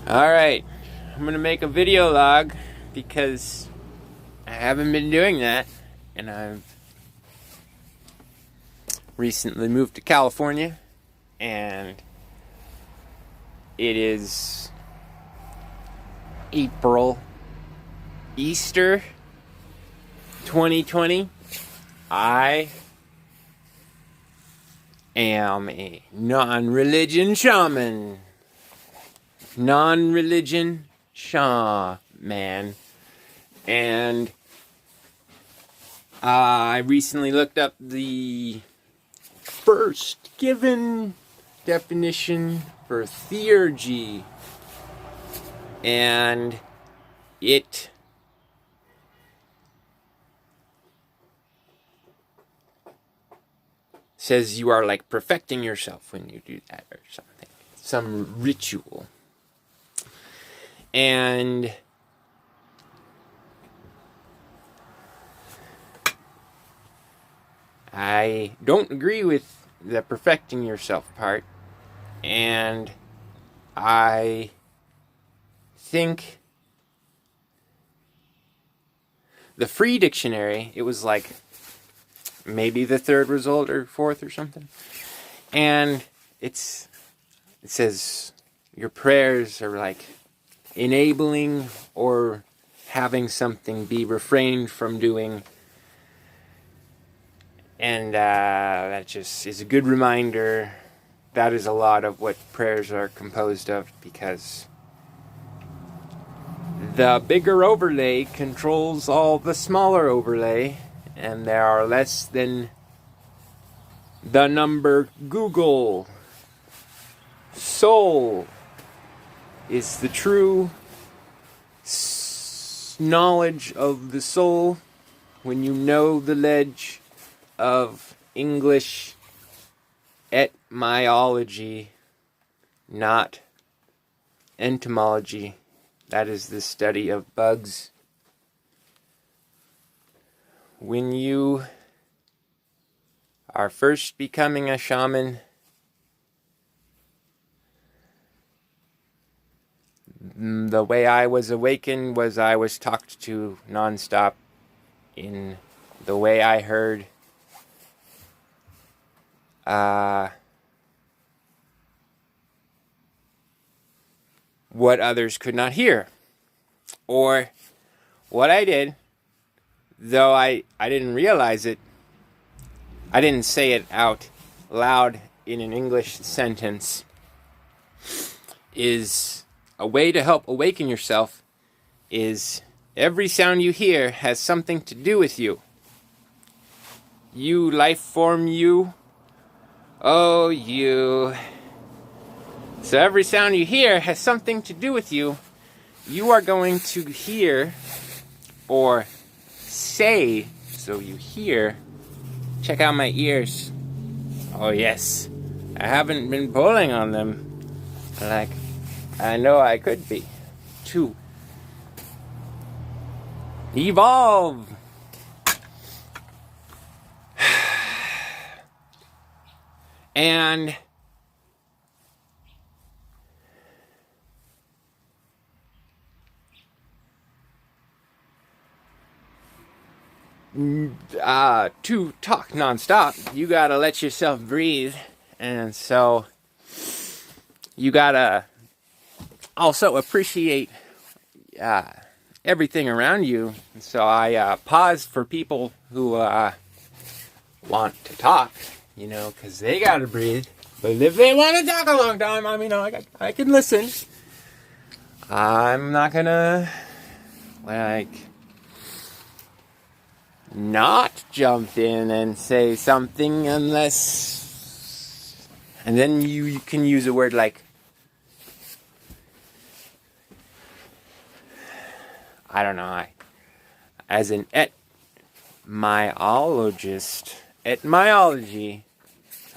Alright, I'm going to make a video log because I haven't been doing that, and I've recently moved to California, and it is April, Easter 2020. I am a non-religion shaman. Non-religion shaman. And I recently looked up the first given definition for theurgy, and it says you are like perfecting yourself when you do that or something. Some ritual. And I don't agree with the perfecting yourself part, and I think the free dictionary, it was like maybe the third result or fourth or something, and it says your prayers are like enabling or having something be refrained from doing. And that just is a good reminder. That is a lot of what prayers are composed of, because the bigger overlay controls all the smaller overlay, and there are less than the number Google. Soul is the true knowledge of the soul when you know the ledge of English etymology, not entomology. That is the study of bugs. When you are first becoming a shaman, the way I was awakened was I was talked to nonstop in the way I heard. What others could not hear. Or what I did, though I didn't realize it, I didn't say it out loud in an English sentence, is a way to help awaken yourself is every sound you hear has something to do with you. You, life form, you. Oh, you. So every sound you hear has something to do with you. You are going to hear or say, so you hear. Check out my ears. Oh yes, I haven't been pulling on them like I know I could be. To evolve. And to talk nonstop, you gotta let yourself breathe. And so you gotta also appreciate everything around you. So I pause for people who want to talk, because they gotta breathe. But if they want to talk a long time, I can listen. I'm not gonna not jump in and say something unless, and then you can use a word like, I don't know, as an etymology,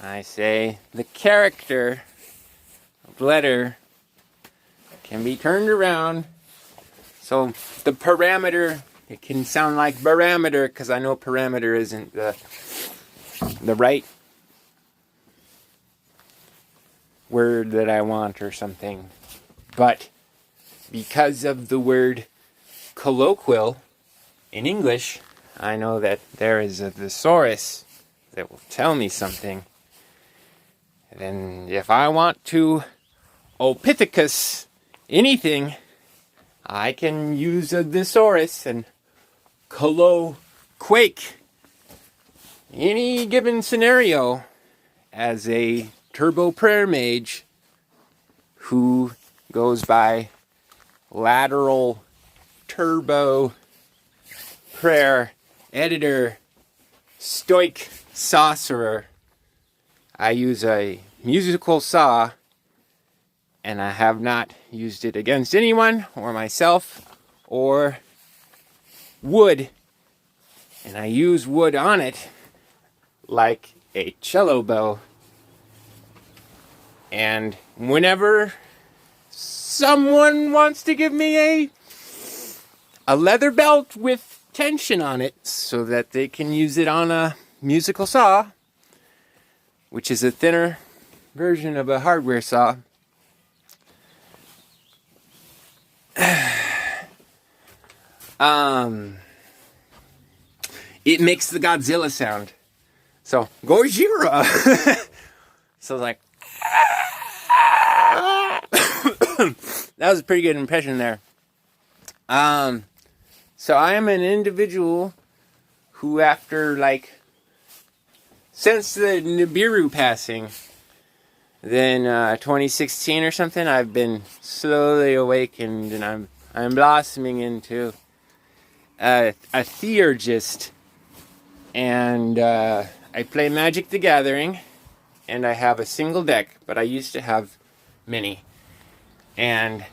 I say the character of letter can be turned around. So the parameter, it can sound like barometer, because I know parameter isn't the right word that I want or something. But because of the word colloquial in English, I know that there is a thesaurus that will tell me something. And if I want to opithecus anything, I can use a thesaurus and colloquake any given scenario as a turbo prayer mage who goes by lateral turbo prayer editor stoic sorcerer. I use a musical saw, and I have not used it against anyone or myself or wood, and I use wood on it like a cello bow. And whenever someone wants to give me a leather belt with tension on it so that they can use it on a musical saw, which is a thinner version of a hardware saw, it makes the Godzilla sound. So, Gojira! So like, that was a pretty good impression there. So I am an individual who, after since the Nibiru passing, then 2016 or something, I've been slowly awakened, and I'm blossoming into a theurgist, and I play Magic the Gathering, and I have a single deck, but I used to have many, and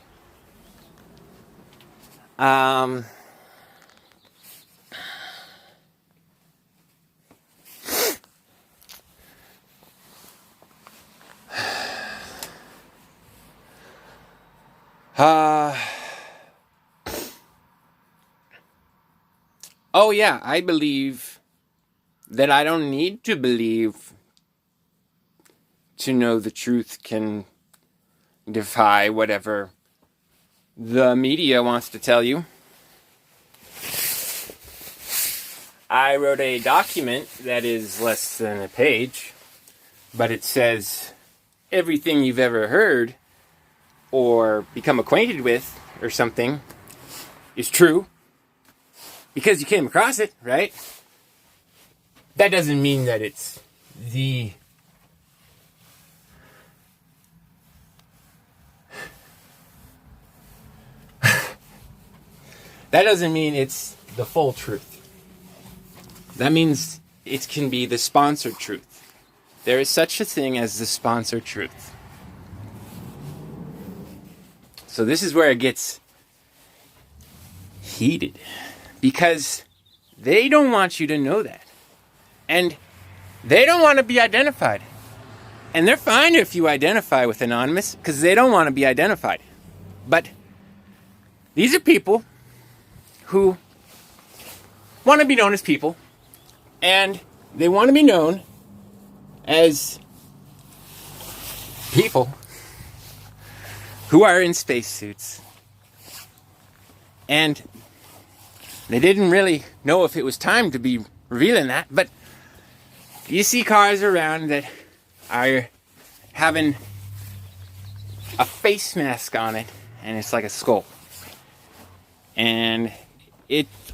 oh yeah, I believe that I don't need to believe to know the truth can defy whatever the media wants to tell you. I wrote a document that is less than a page, but it says everything you've ever heard or become acquainted with or something is true because you came across it, right? That doesn't mean that it's the that doesn't mean it's the full truth. That means it can be the sponsored truth. There is such a thing as the sponsored truth. So this is where it gets heated, because they don't want you to know that. And they don't want to be identified. And they're fine if you identify with anonymous, because they don't want to be identified. But these are people who want to be known as people, and they want to be known as people who are in spacesuits. And they didn't really know if it was time to be revealing that, but you see cars around that are having a face mask on it, and it's like a skull. And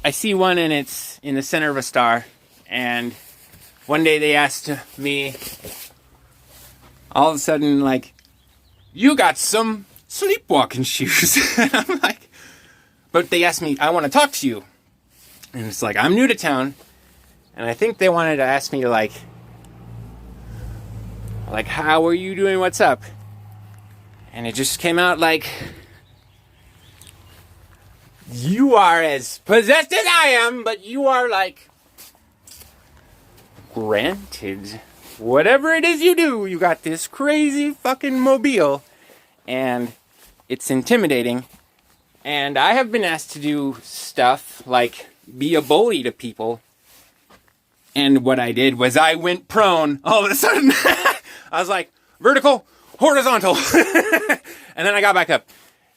I see one, and it's in the center of a star. And one day they asked me, all of a sudden, you got some sleepwalking shoes. And I'm like, but they asked me, I want to talk to you. And it's like, I'm new to town. And I think they wanted to ask me, how are you doing? What's up? And it just came out like, you are as possessed as I am, but you are granted, whatever it is you do, you got this crazy fucking mobile, and it's intimidating. And I have been asked to do stuff like be a bully to people. And what I did was I went prone all of a sudden. I was like, vertical, horizontal. And then I got back up.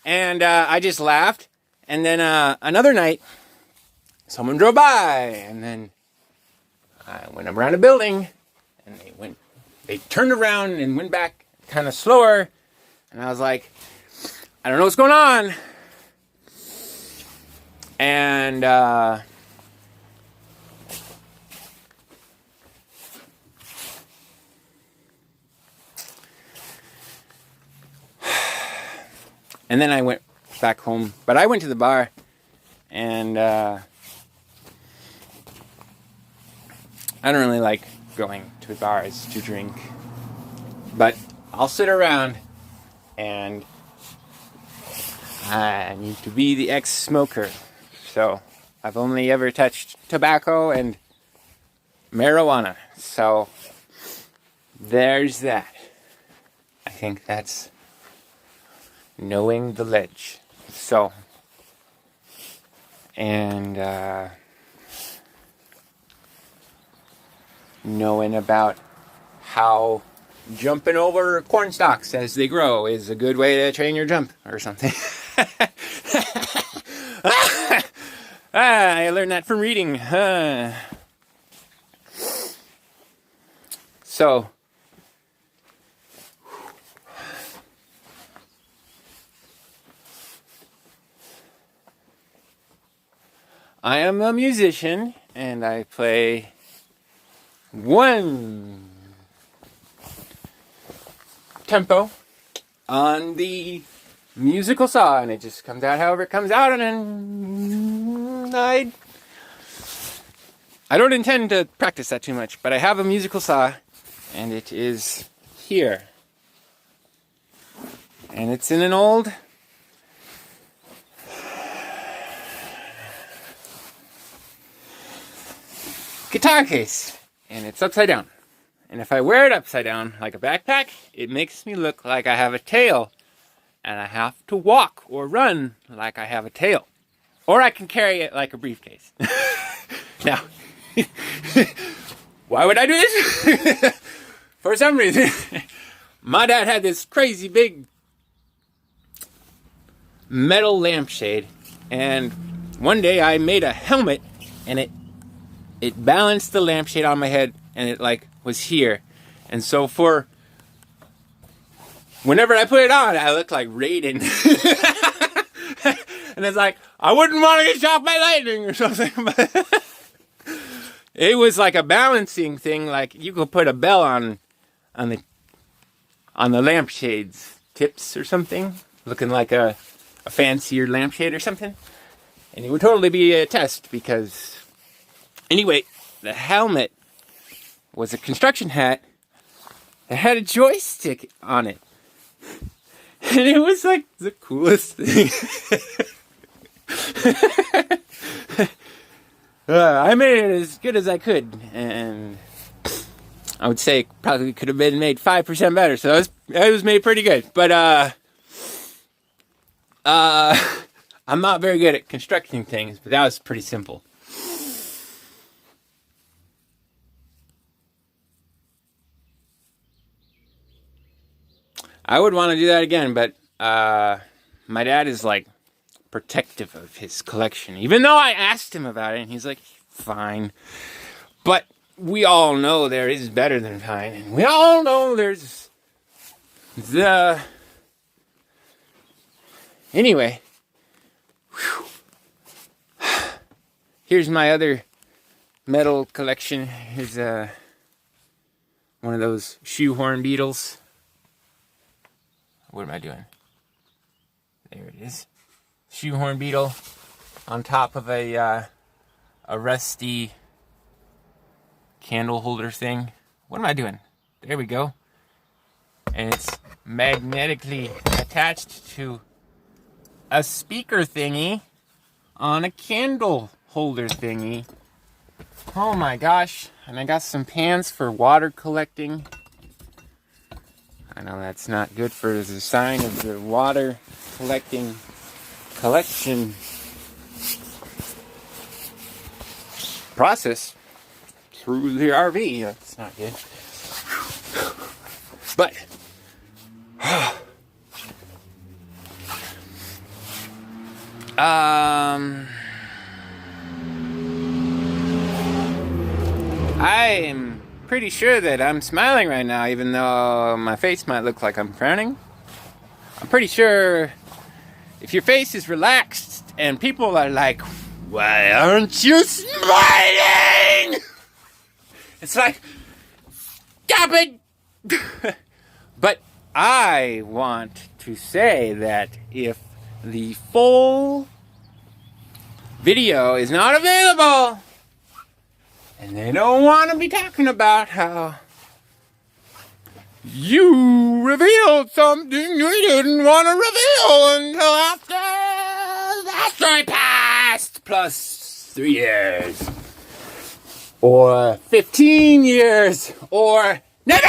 And I just laughed. And then another night, someone drove by, and then I went around a building, and they turned around and went back kind of slower, and I was like, I don't know what's going on. And and then I went back home, but I went to the bar, and I don't really like going to bars to drink, but I'll sit around, and I need to be the ex-smoker, so I've only ever touched tobacco and marijuana, so there's that. I think that's knowing the ledge. So, and knowing about how jumping over corn stalks as they grow is a good way to train your jump or something. I learned that from reading. So, I am a musician, and I play one tempo on the musical saw, and it just comes out however it comes out, and then I don't intend to practice that too much, but I have a musical saw, and it is here. And it's in an old guitar case, and it's upside down. And if I wear it upside down like a backpack, it makes me look like I have a tail, and I have to walk or run like I have a tail. Or I can carry it like a briefcase. Now, why would I do this? For some reason, my dad had this crazy big metal lampshade, and one day I made a helmet, and it balanced the lampshade on my head, and it like was here. And so for whenever I put it on, I look like Raiden. And it's like, I wouldn't want to get shot by lightning or something. But it was like a balancing thing. Like you could put a bell on the lampshade's tips or something, looking like a fancier lampshade or something. And it would totally be a test because, anyway, the helmet was a construction hat that had a joystick on it. And it was like the coolest thing. I made it as good as I could, and I would say it probably could have been made 5% better. So it was made pretty good. But I'm not very good at constructing things, but that was pretty simple. I would want to do that again, but my dad is like protective of his collection. Even though I asked him about it, and he's like, fine. But we all know there is better than fine. And we all know there's the... Anyway. Whew. Here's my other metal collection. Here's one of those shoehorn beetles. What am I doing? There it is. Shoehorn beetle on top of a rusty candle holder thing. What am I doing? There we go. And it's magnetically attached to a speaker thingy on a candle holder thingy. Oh my gosh. And I got some pans for water collecting. I know that's not good for the sign of the water collection process through the RV. That's not good. But I'm pretty sure that I'm smiling right now, even though my face might look like I'm frowning. I'm pretty sure if your face is relaxed and people are like, why aren't you smiling? It's like, stop it! But I want to say that if the full video is not available, and they don't want to be talking about how you revealed something you didn't want to reveal until after the story passed, plus 3 years, or 15 years, or never!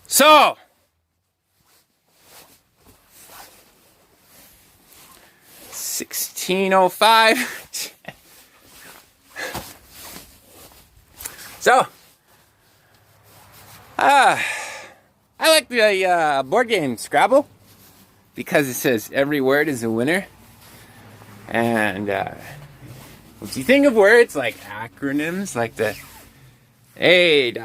So, $16.05. So, I like the board game Scrabble because it says every word is a winner. And if you think of words like acronyms, like the A.C.R.O.N.Y.M.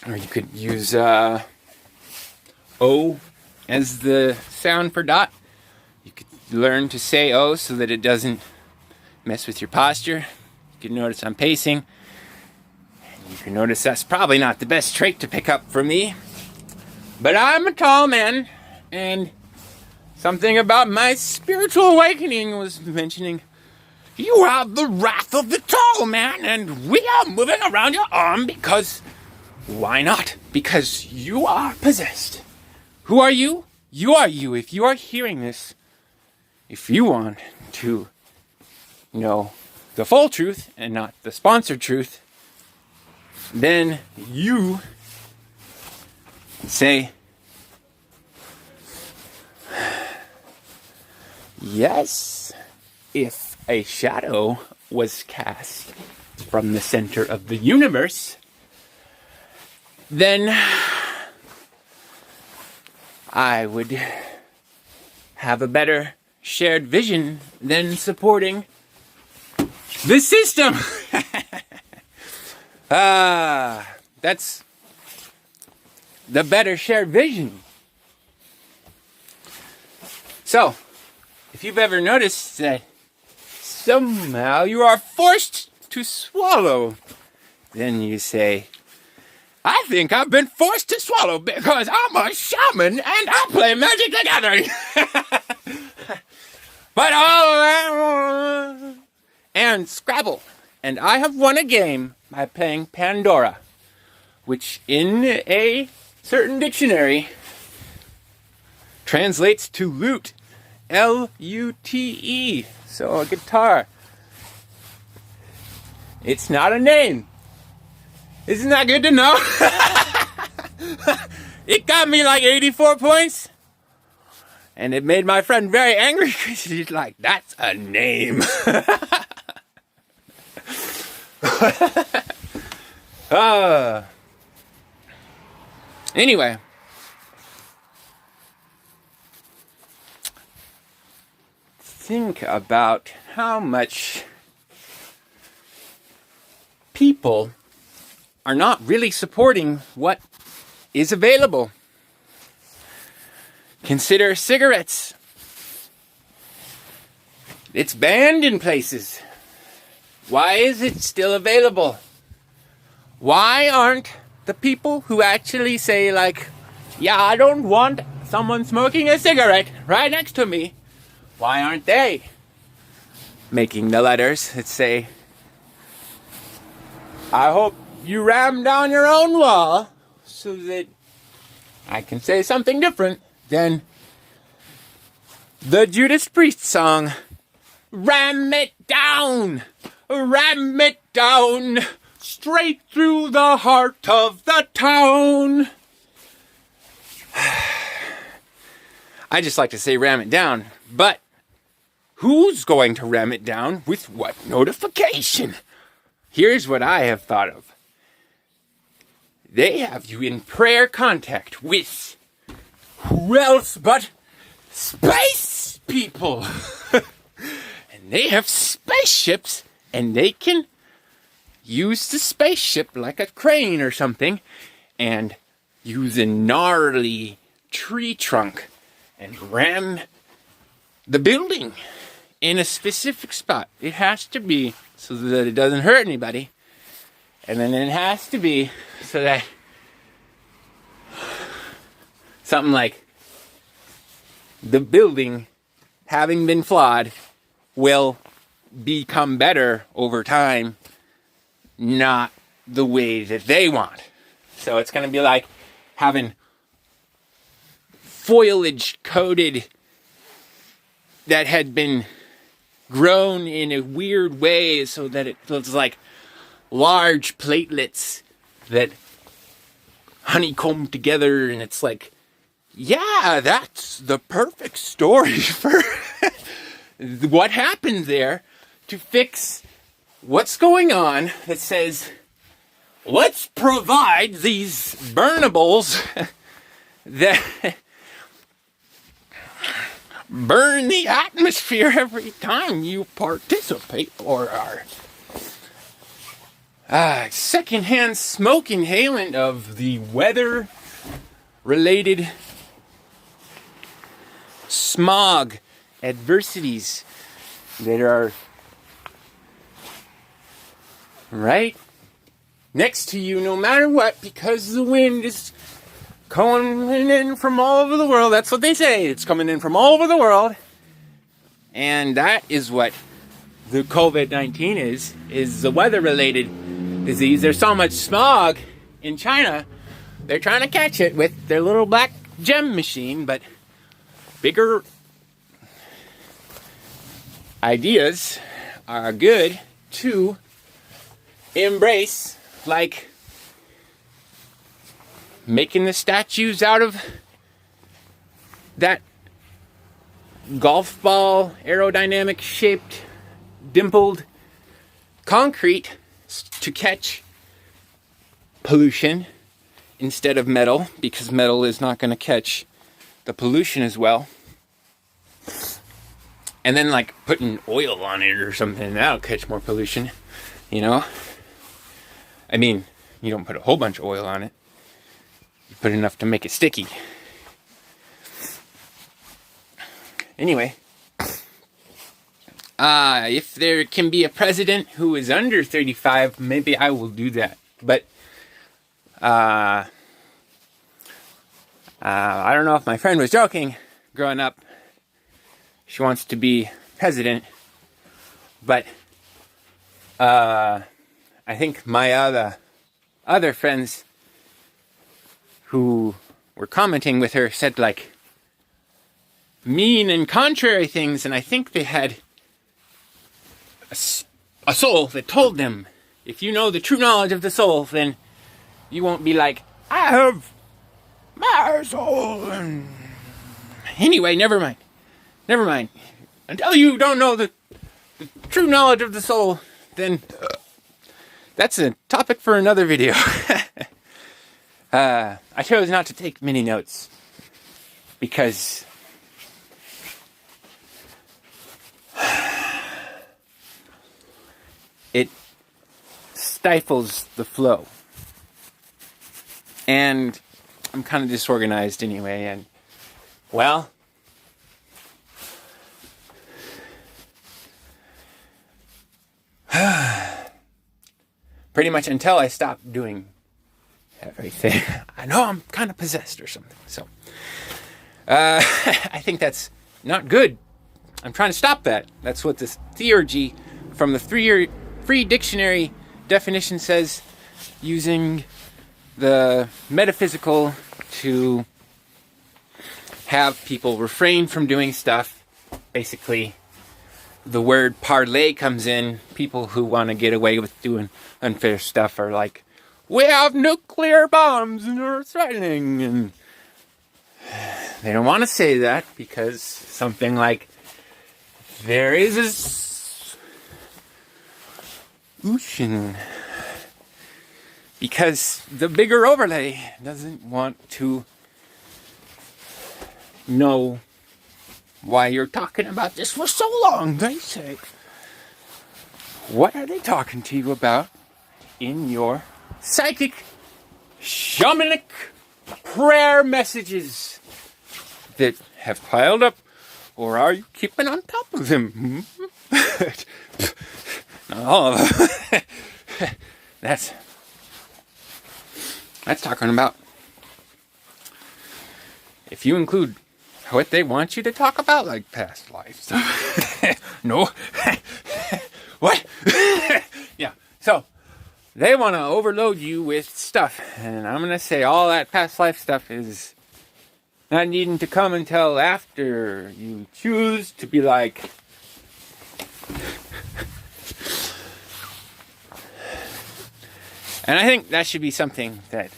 Or you could use O as the sound for dot. You could learn to say O so that it doesn't mess with your posture. You can notice I'm pacing. You can notice that's probably not the best trait to pick up for me. But I'm a tall man, and something about my spiritual awakening was mentioning, you have the wrath of the tall man, and we are moving around your arm because, why not? Because you are possessed. Who are you? You are you. If you are hearing this, if you want to know the full truth and not the sponsored truth, then you say, yes, if a shadow was cast from the center of the universe, then I would have a better shared vision than supporting the system. That's the better shared vision. So, if you've ever noticed that somehow you are forced to swallow, then you say, I think I've been forced to swallow because I'm a shaman and I play Magic the Gathering. But and Scrabble. And I have won a game by playing Pandora, which in a certain dictionary translates to lute. L-U-T-E. So a guitar. It's not a name. Isn't that good to know? It got me like 84 points. And it made my friend very angry because she's like, that's a name. Anyway. Think about how much people are not really supporting what is available. Consider cigarettes. It's banned in places. Why is it still available? Why aren't the people who actually say, like, yeah, I don't want someone smoking a cigarette right next to me, why aren't they making the letters that say, I hope you ram down your own wall so that I can say something different than the Judas Priest song, ram it down, straight through the heart of the town. I just like to say ram it down, but Who's going to ram it down with what notification? Here's what I have thought of. They have you in prayer contact with who else but space people. And they have spaceships, and they can use the spaceship like a crane or something and use a gnarly tree trunk and ram the building in a specific spot. It has to be so that it doesn't hurt anybody. And then it has to be so that something like the building, having been flawed, will become better over time, not the way that they want. So it's going to be like having foliage coated that had been grown in a weird way so that it looks like large platelets that honeycomb together, and it's like, yeah, that's the perfect story for what happened there to fix what's going on, that says, let's provide these burnables that burn the atmosphere every time you participate or are secondhand smoke inhalant of the weather-related smog adversities that are right next to you no matter what, because the wind is coming in from all over the world. That's what they say. It's coming in from all over the world. And that is what the COVID-19 is the weather-related disease. There's so much smog in China, they're trying to catch it with their little black gem machine, but bigger ideas are good to embrace, like making the statues out of that golf ball aerodynamic shaped dimpled concrete to catch pollution instead of metal, because metal is not going to catch the pollution as well. And then like putting oil on it or something, that'll catch more pollution, you know? I mean, you don't put a whole bunch of oil on it. You put enough to make it sticky. Anyway, if there can be a president who is under 35, maybe I will do that. But I don't know if my friend was joking growing up. She wants to be president, but I think my other friends who were commenting with her said like mean and contrary things, and I think they had a soul that told them, if you know the true knowledge of the soul, then you won't be like, I have my soul. Anyway, never mind. Until you don't know the true knowledge of the soul, then that's a topic for another video. I chose not to take many notes because it stifles the flow. And I'm kind of disorganized anyway, and well, pretty much until I stop doing everything. I know I'm kind of possessed or something, so I think that's not good. I'm trying to stop that. That's what this theurgy from the free dictionary definition says, using the metaphysical to have people refrain from doing stuff. Basically, the word parlay comes in. People who want to get away with doing unfair stuff are like, we have nuclear bombs and are threatening. And they don't want to say that because something like there is this ocean. Because the bigger overlay doesn't want to know why you're talking about this for so long, they say. What are they talking to you about in your psychic, shamanic prayer messages that have piled up? Or are you keeping on top of them? Not all of them. That's talking about. If you include what they want you to talk about, like past lives. No. What? Yeah. So, they want to overload you with stuff. And I'm going to say all that past life stuff is not needing to come until after you choose to be like, and I think that should be something that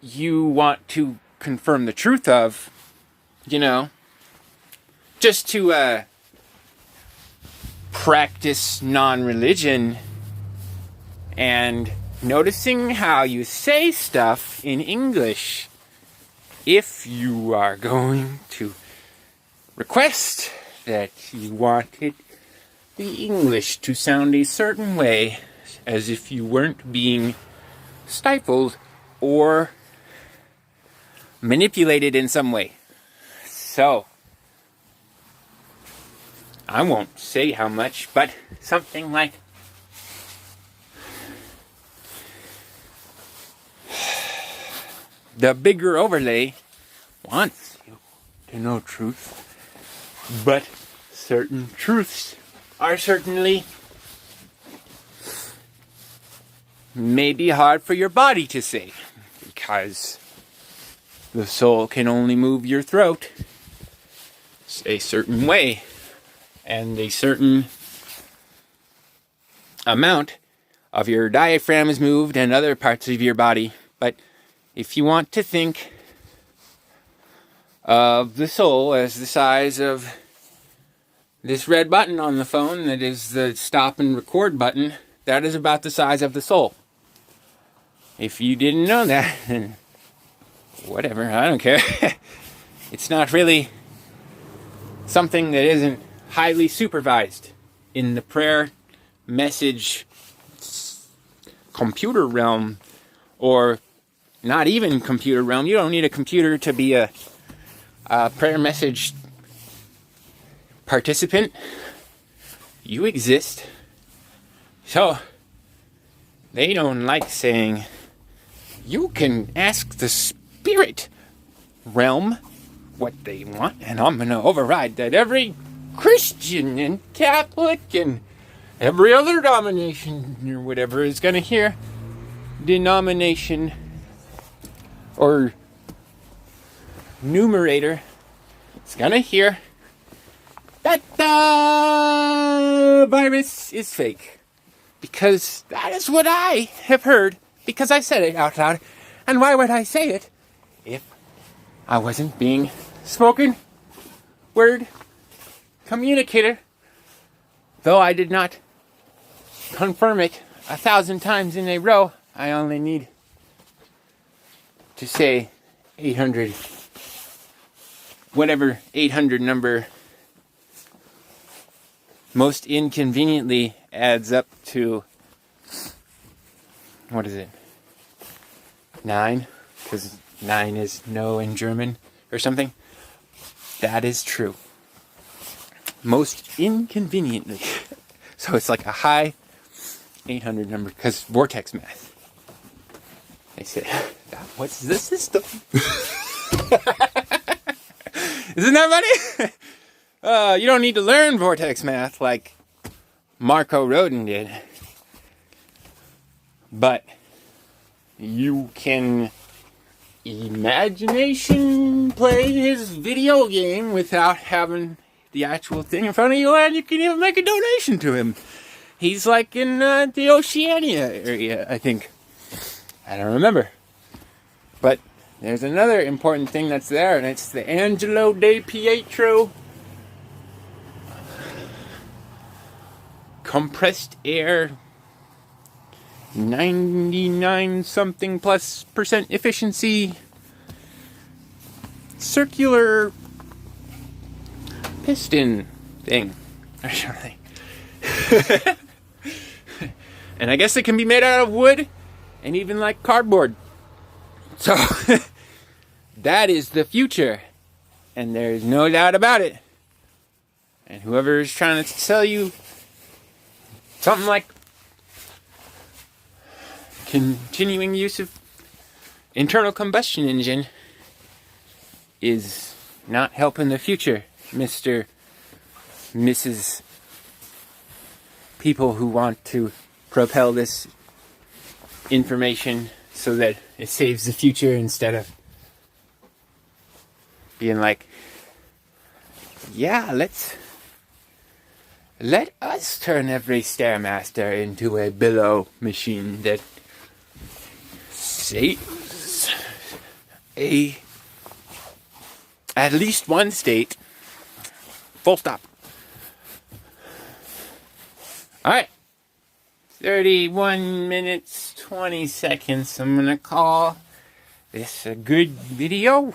you want to confirm the truth of, you know, just to practice non-religion and noticing how you say stuff in English. If you are going to request that you wanted the English to sound a certain way, as if you weren't being stifled or manipulated in some way. So, I won't say how much, but something like, the bigger overlay wants you to know truth, but certain truths are certainly maybe hard for your body to say, because the soul can only move your throat a certain way, and a certain amount of your diaphragm is moved and other parts of your body. But if you want to think of the soul as the size of this red button on the phone that is the stop and record button, that is about the size of the soul. If you didn't know that, then whatever, I don't care. It's not really something that isn't highly supervised in the prayer message computer realm, or not even computer realm. You don't need a computer to be a prayer message participant. You exist. So, they don't like saying, you can ask the spirit realm what they want, and I'm going to override that. Every Christian and Catholic and every other denomination or whatever is going to hear denomination or numerator. It's going to hear that the virus is fake. Because that is what I have heard, because I said it out loud. And why would I say it if I wasn't being spoken word communicator? Though I did not confirm it 1,000 times in a row, I only need to say 800, whatever 800 number most inconveniently adds up to, what is it, 9? Because 9 is no in German or something. That is true. Most inconveniently. So it's like a high 800 number, because vortex math. They say, what's the system? Isn't that funny? You don't need to learn vortex math like Marco Rodin did. But you can imagination play his video game without having the actual thing in front of you, and you can even make a donation to him. He's like in the Oceania area, I think. I don't remember. But there's another important thing that's there, and it's the Angelo De Pietro compressed air 99 something plus % efficiency circular piston thing. And I guess it can be made out of wood and even like cardboard. So that is the future, and there's no doubt about it. And whoever is trying to sell you something like continuing use of internal combustion engine is not helping the future, Mrs. People who want to propel this information so that it saves the future instead of being like, yeah, let us turn every Stairmaster into a billow machine that saves at least one state. Full stop. Alright. 31 minutes, 20 seconds. I'm gonna call this a good video.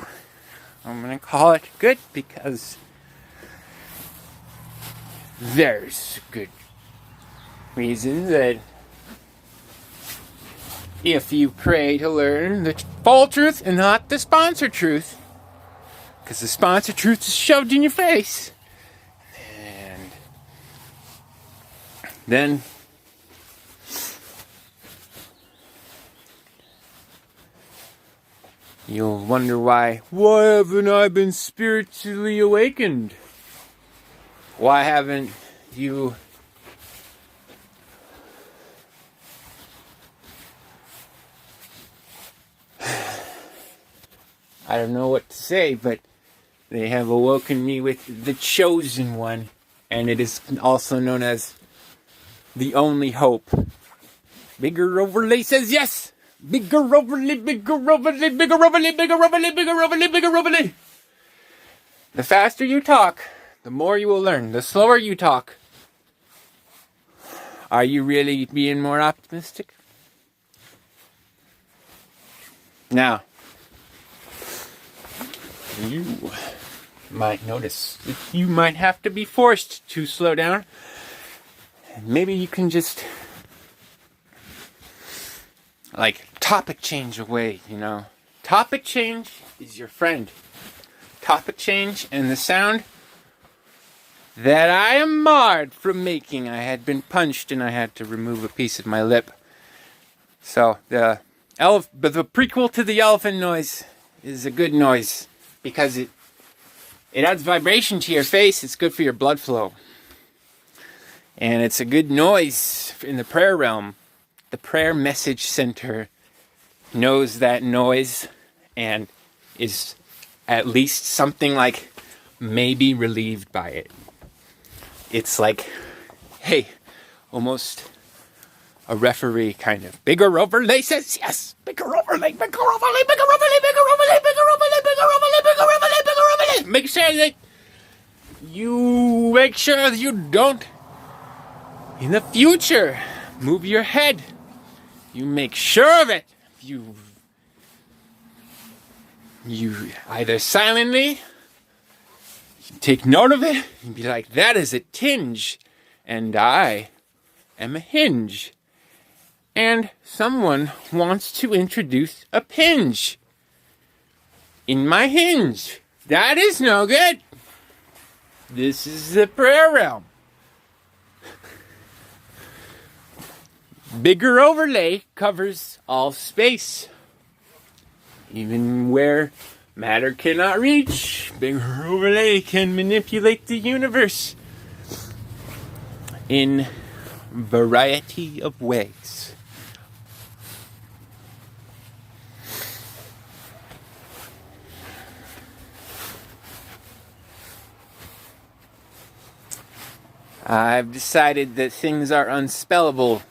I'm gonna call it good because there's good reason that if you pray to learn the full truth and not the sponsored truth, because the sponsored truth is shoved in your face, and then you'll wonder why haven't I been spiritually awakened? Why haven't you I don't know what to say, but they have awoken me with the chosen one, and it is also known as the only hope. Bigger Overlay says yes! Bigger Overlay, bigger Overlay, bigger Overlay, bigger Overlay, bigger Overlay, bigger Overlay! The faster you talk, the more you will learn. The slower you talk, are you really being more optimistic? Now, you might notice that you might have to be forced to slow down. Maybe you can just topic change away, Topic change is your friend. Topic change and the sound that I am marred from making. I had been punched and I had to remove a piece of my lip. So the prequel to the elephant noise is a good noise because it adds vibration to your face. It's good for your blood flow. And it's a good noise in the prayer realm. The prayer message center knows that noise and is at least something like maybe relieved by it. It's like, hey, almost a referee kind of. Bigger Overlay says yes. Bigger Overlay, bigger Overlay, bigger Overlay, bigger Overlay, bigger Overlay, bigger Overlay, bigger Overlay, bigger Overlay. Make sure that you don't, in the future, move your head. You make sure of it. You either silently take note of it and be like, that is a tinge, and I am a hinge. And someone wants to introduce a pinch in my hinge. That is no good. This is the prayer realm. Bigger Overlay covers all space. Even where matter cannot reach, Bigger Overlay can manipulate the universe in variety of ways. I've decided that things are unspellable.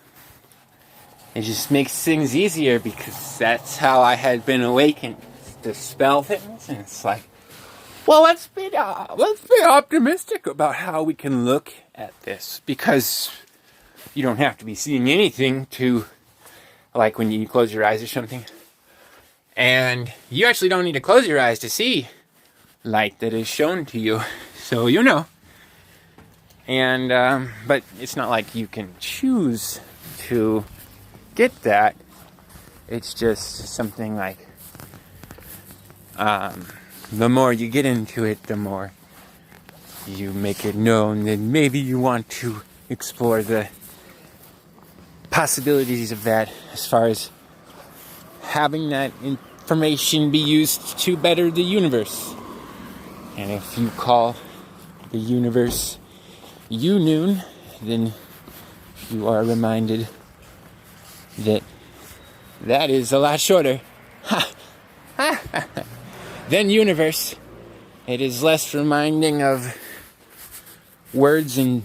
It just makes things easier because that's how I had been awakened. dispel things, and it's like, well, let's be optimistic about how we can look at this, because you don't have to be seeing anything to, like when you close your eyes or something, and you actually don't need to close your eyes to see light that is shown to you, so you know. And but it's not like you can choose to get that. It's just something like, the more you get into it, the more you make it known that maybe you want to explore the possibilities of that, as far as having that information be used to better the universe. And if you call the universe Noon, then you are reminded that that is a lot shorter than universe. It is less reminding of words in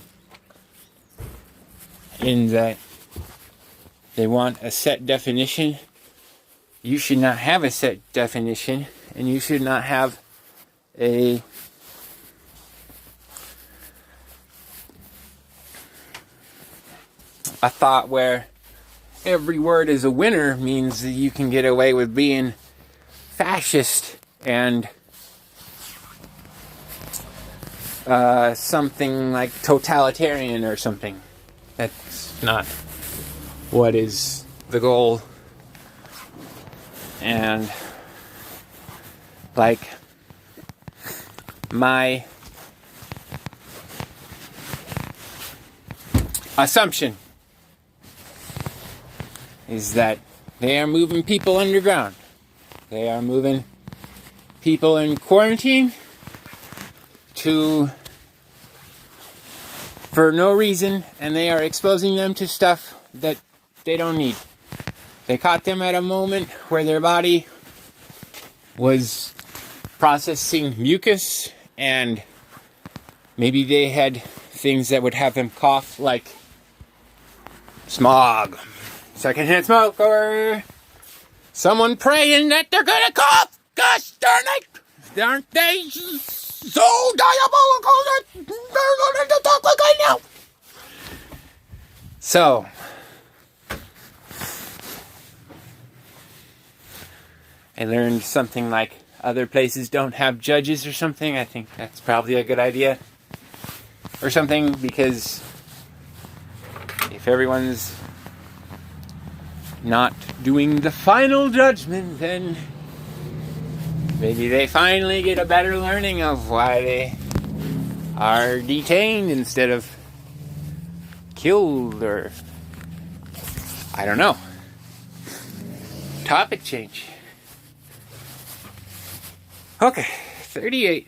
that they want a set definition. You should not have a set definition, and you should not have a thought where every word is a winner means that you can get away with being fascist and something like totalitarian or something. That's not what is the goal. And like my assumption is that they are moving people underground. They are moving people in quarantine for no reason, and they are exposing them to stuff that they don't need. They caught them at a moment where their body was processing mucus, and maybe they had things that would have them cough, like smog, secondhand smoke, or someone praying that they're gonna cough. Gosh darn it! Aren't they so diabolical that they're gonna talk like I know? So, I learned something like other places don't have judges or something. I think that's probably a good idea. Or something, because if everyone's not doing the final judgment, then maybe they finally get a better learning of why they are detained instead of killed, or I don't know. Topic change. Okay, 38.